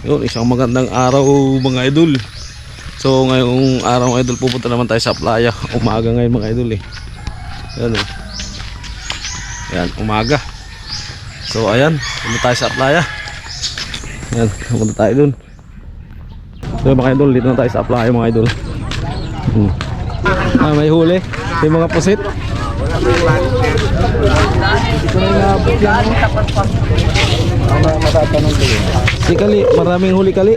Yun, isang magandang araw mga idol. So ngayong araw mga idol, pupunta naman tayo sa playa. Umaga ngayon mga idol eh. Ayan oh. Ayan, umaga. So ayan, pupunta tayo sa playa. Ayan, pupunta tayo dun. So mga idol, dito na tayo sa playa mga idol. May huli. May mga pusit. Si Kali, maraming huli Kali.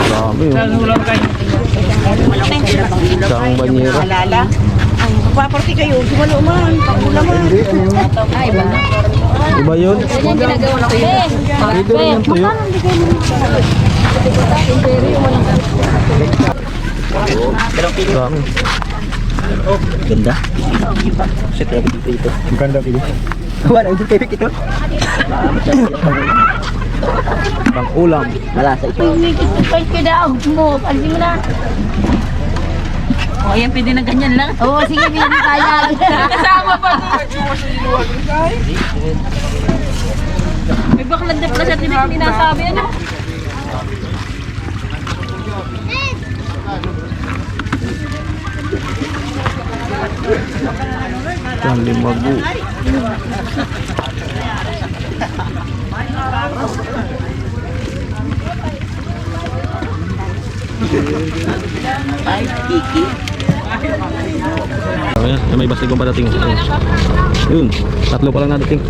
Dami oh. Isang banyera. Paparti kayo, sumalo man, pagulaman. Ay ba? Iba yun? Yan yung ginagawa ng tuyo. Pwede rin yung tuyo. Dami. Ganda. Set up dito. Ganda dito. Wala yung tepik ito. Pang ulam. Malasa ito. Umikit pa daw mo, pansin mo na. O, yan pwede na ganyan lang. Oo, sige, pwede na kaya. Kasama pa doon. May baklan na pala siya, tinasabi ano? Limagu. Ayan, may bastigong padating. Yun, tatlo pa lang nadating.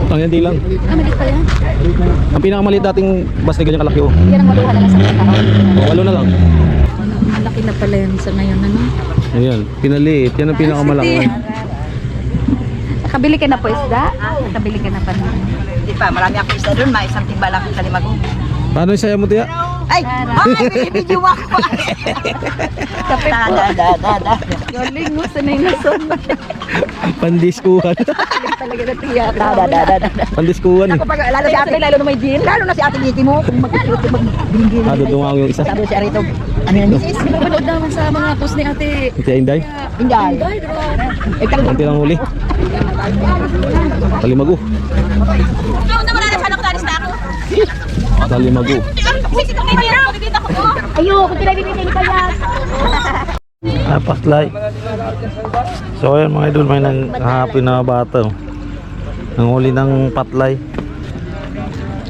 Ang hindi lang. Maliit pa yan. Ang pinakamaliit dating bastig ganyan kalaki oh. Yan ang maluha lang sa mga Walo na lang. malaki na pala yan sa ngayon, ano? Ayan, pinaliit. Yan ang pinakamalaki. Nakabili ka na po isda? Nakabili ka na pa na. Di pa, marami akong isda doon, may isang timba lang sa Limago. Paano yung saya mo tiya? Ay! Ay! Video mo ako! Kape po. Da. Galing mo, sanay na soba. Pandiskuhan. Talaga na tiyak. Da. Pandiskuhan eh. Kapag lalo si ate, lalo na may gin, lalo na si ate Giti mo, kung mag-binggin. Dudungaw yung isa. Sabi si Arito, ano yan, misis? Mapanood naman sa mga post ni ate. Iti Inday. Inday. Ay, grabe. Eh, talagang Kunti lang huli. Kalimagu. Kalimagu. Ayoko, pinag-ibigay pa yan. Paslay. So ayan mga idol, may nanghahapi na bata oh. Nanghuli ng patlay.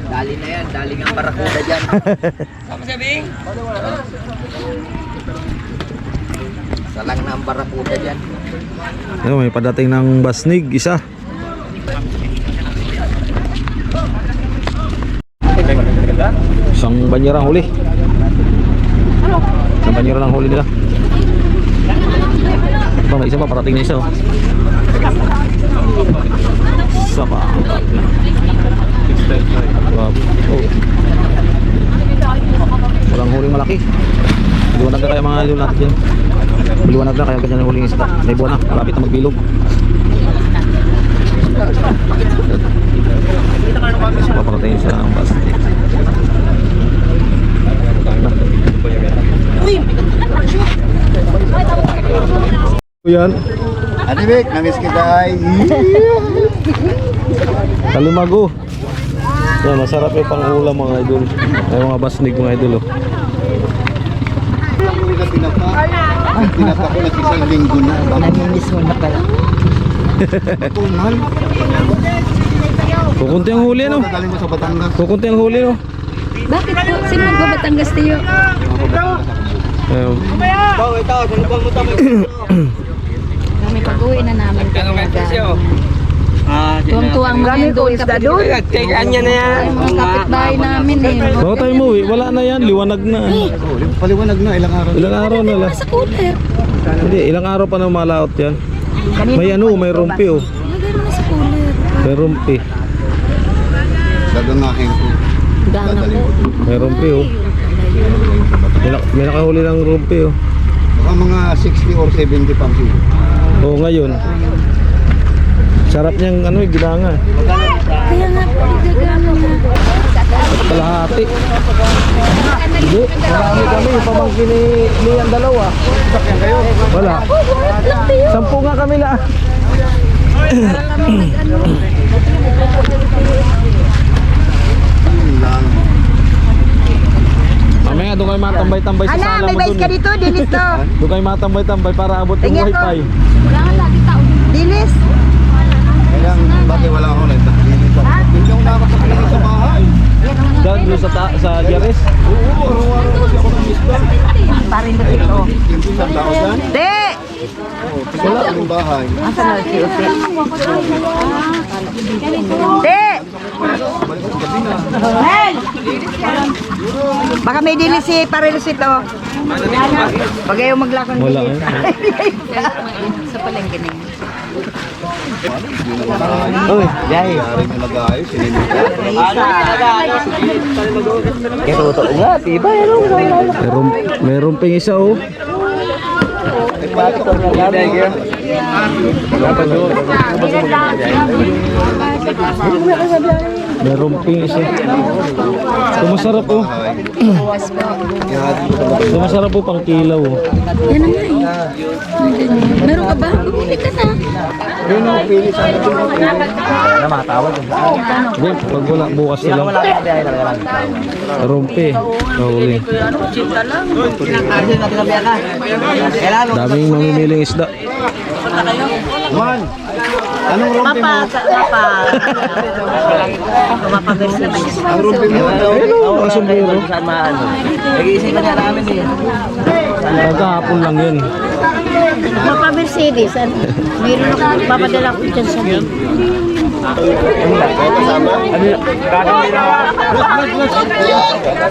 Dali na yan, dali ng barakuda dyan. Apa sabi? Salang na ang barakuda dyan. Ayun, may padating ng basnig, isa. Isang banyera ang huli. Isang banyera ang huli nila. Ito, may isa pa, parating na isa oh. Isa pa. Wow. Oh. Walang huling malaki. Liwanag na kaya mga idol natin dyan. Liwanag na kaya ganyan ang huling isda. May buwan na, malapit na magbilog. Isa pa, parating isa ang bastig. Yan. Anibik, namiss kita ay. Kalimagu. Yan, masarap yung pang-ulam mga idol. Ay mga basnig mga idol oh. Tinapa ko nag-isang linggo na. namimiss mo na pala. Mahal. Kukunti ang huli no. Galing mo sa Batangas. Kukunti ang huli no. Bakit po? Sino magbabatangas tayo? Ayun. Kami pag-uwi na namin. Tuwang-tuwa ang mga doon. Kanya na yan. Ay, mga kapitbahay namin eh. Bago tayo umuwi, wala na yan, liwanag na. Paliwanag na, ilang araw. Ilang araw na lang. Sa cooler. Hindi, ilang araw pa na malaot yan. May ano, may rumpi oh. Lagay mo na sa cooler. May rumpi. Gaganahin ko. Gana po. May rumpi oh. May nakahuli ng rumpi oh. Baka mga 60 or 70 pang siguro. Oo, ngayon. Sarap niyang ano, ginanga. Kaya nga po, gagana na. Kalahati. Hindi, marami kami. Pamangkin ni ang dalawa. Sakyan kayo? Wala. 10 nga kami lang. Mamaya doon kayo matambay-tambay sa Ala, sala may mo bais doon. ka dito, dilis to. Doon kayo matambay-tambay para abot yung Tingnan ko. wifi. Dilis. Bakit wala ako nito? Yung nakakapagpili sa bahay. Doon doon sa Jares. Parin ba dito? 1,000? Te! Wala yung bahay. Asan na si Uti? Te! Baka may dilis si Parelos ito. Pag ayaw maglakang Wala dilis. Sa palengke na yun. Uy, yay. Yari mo nag-ayos. Kaya totoo nga, tiba. Meron ping isa oh. Meron ping isa. Masarap oh. Masarap po pang kilaw oh. Yan na nga eh. Meron ka ba? Bumili ka na. Na matawag. Hindi, pag wala bukas na lang. Rumpi. Kauli. Daming mamimiling isda. Man, anong rumpi mo? Ang rumpi mo? Hello, ang sombrero. Nag-iisipan niya namin eh. Kagahapon lang yun. Mapa Mercedes. Meron ako papadala ko dyan sa akin.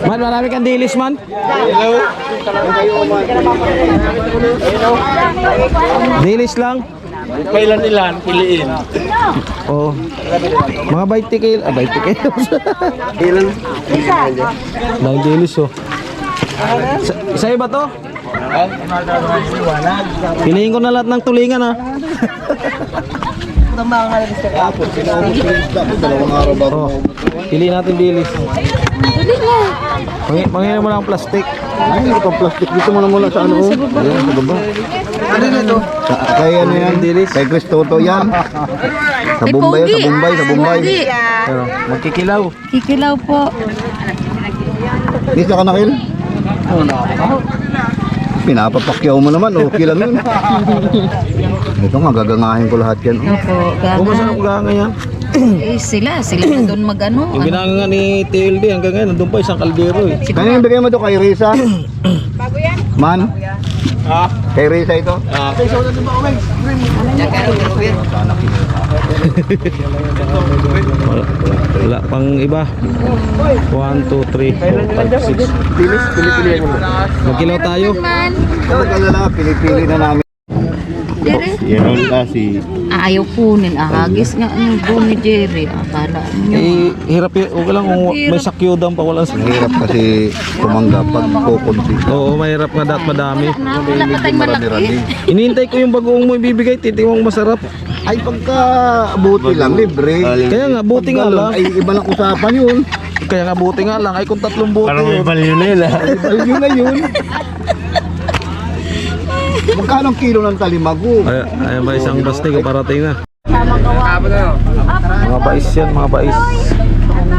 Man, marami kang dilis man. Dilis lang. Ilan, piliin. Oh. Mga 20 kilo. 20 kilos. Ilan? Dahil dilis oh. Sa'yo ba to? Piliin ko na lahat ng tulingan ha. Tapos, pinaubos yung isda ko. 2 araw bago Oh. Piliin natin dilis. Pangyayin mo lang ang plastic. Ay, hindi pa plastic. Dito mo na mula sa ano. Ayan, sa baba. Ano nito? Kay ano yan? Kay Cristoto yan. Sa Bombay, sa Bombay, sa Bombay. Pero magkikilaw. Kikilaw po. Di sa kanakil? Pinapapakyaw mo naman, okay lang yun. Ito nga, gagangahin ko lahat yan. Opo, Kung gana. masarap ganga yan. Sila na doon magano. Yung ginanga nga ni TLD hanggang ngayon, nandun pa isang kaldero eh. Kaya yung bigay mo to kay Risa? Man? Kay Risa ito? Wala pang iba. 1, 2, 3, 4, 5, 6. Pili-pili mo. Magkilaw tayo. Kapag na, pili-pili na namin. Jerry? Yan kasi. Ayaw kunin. Hagis nga ang doon ni Jerry. Akala niyo. Eh, hirap yun. Huwag lang kung may sakyudan pa wala. Mahirap kasi tumanggap pag kukunti. Oo, mahirap nga dapat madami. Wala pa tayong malaki. Inihintay ko yung bagoong mo ibibigay, titingong masarap. Ay, pagka buti lang, libre. Kaya nga, buti nga lang. Ay, iba ng usapan yun. Kaya nga buti nga lang. Ay kung 3 buti yun. Ay, yun na yun. Magkano ang kilo ng talimago? Ay ba isang bastig parating na. Mga bais yan, mga bais.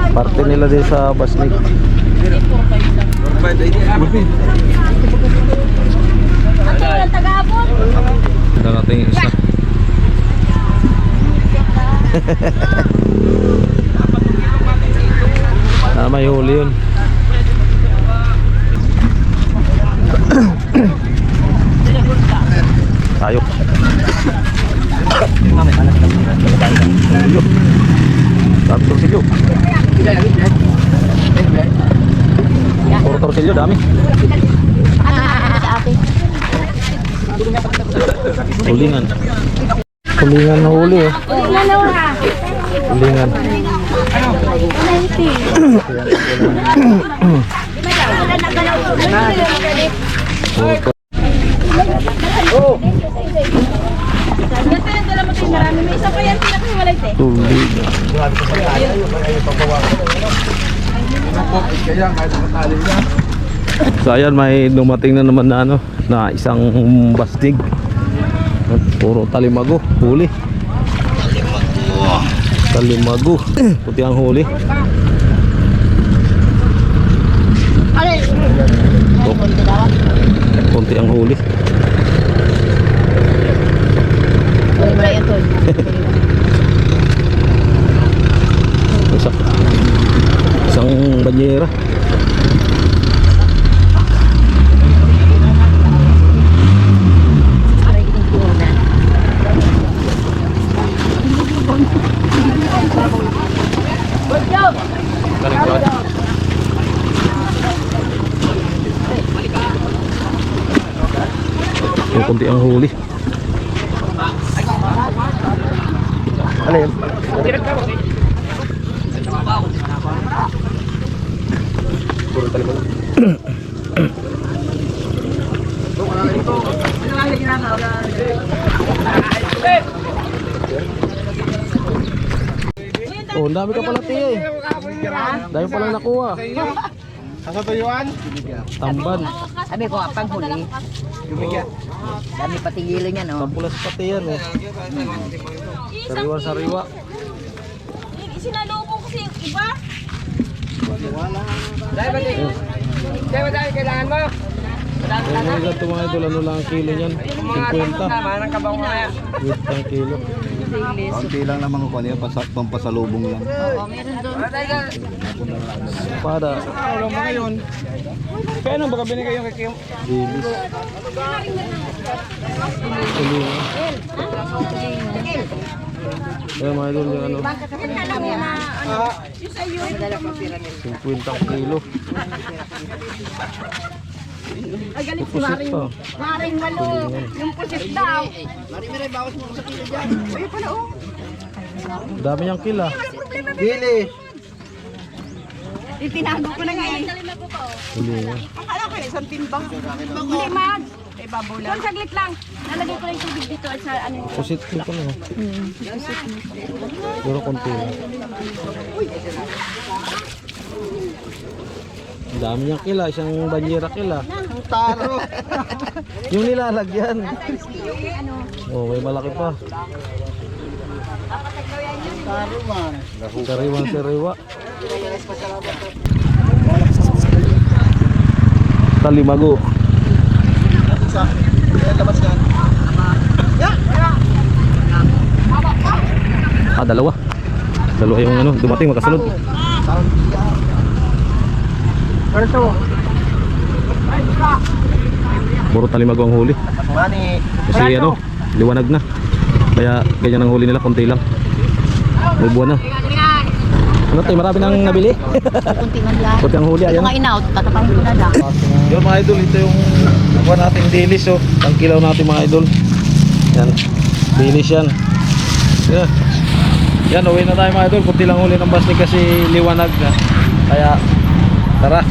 Parte nila din sa basnig. Ito natin yung isa. May huli yun. Tayo. Dami torsilyo. Puro torsilyo, dami. Hulingan. Hulingan na huli eh. Hulingan. Tubig. So ayan, may dumating na naman na ano, na isang bastig. Puro talimago, huli. Talimago. Puti ang huli. Kunti ang huli. Isang banyera. Yung kunti ang huli. Ano yun? Puro talimago. Oh, ang dami ka pala tiya eh. Dami pala nakuha. Sa tuyuan? Tamban. Sabi ko, pang huli. Dami patigilo niya, no? Tampulas pati yan eh. Sariwa-sariwa. Sinalubong kasi yung iba. Kailangan mo? Yung mga ganito mga idol, ano lang ang kilo niyan? 50. Wait ang kilo. Kaunti lang naman ko niya, pampasalubong lang. Oo, meron doon. Para Kaya ano, baka binigay yung kay dilis. Tulingan. Kaya mga idol yung ano, 50 kilo. Ay, galit si Pusit pa. Maring Malo. Yung pusit daw. Dami niyang kila. Dili! Itinago ko na nga eh. Tulingan. Akala ko isang timbang. Hindi, mag. Ay, babaw lang. Saglit lang. Nalagay ko lang yung tubig dito at sa ano. Pusit ko pa na. Pero konti lang. Ang dami niyang kila, isang banyera kila. Taro! Yung nilalagyan. Oh, may malaki pa. Taro man! Sariwang sariwa. Talimago. Dalawa. Dalawa yung ano, dumating makasunod. Puro talimago ang huli. Kasi ano, liwanag na. Kaya ganyan ang huli nila, konti lang. May buwan na. Ano tayo, marami nang nabili. Kunti man lang. Konti ang huli, ayan. Mga in-out, tatapang ko na lang. Yun mga idol, ito yung nakuha nating dilis, oh. Ang kilaw natin mga idol. Yan, dilis yan. Yeah. Yan, uwi na tayo mga idol. Kunti lang huli ng basnig kasi liwanag na. Kaya, tara.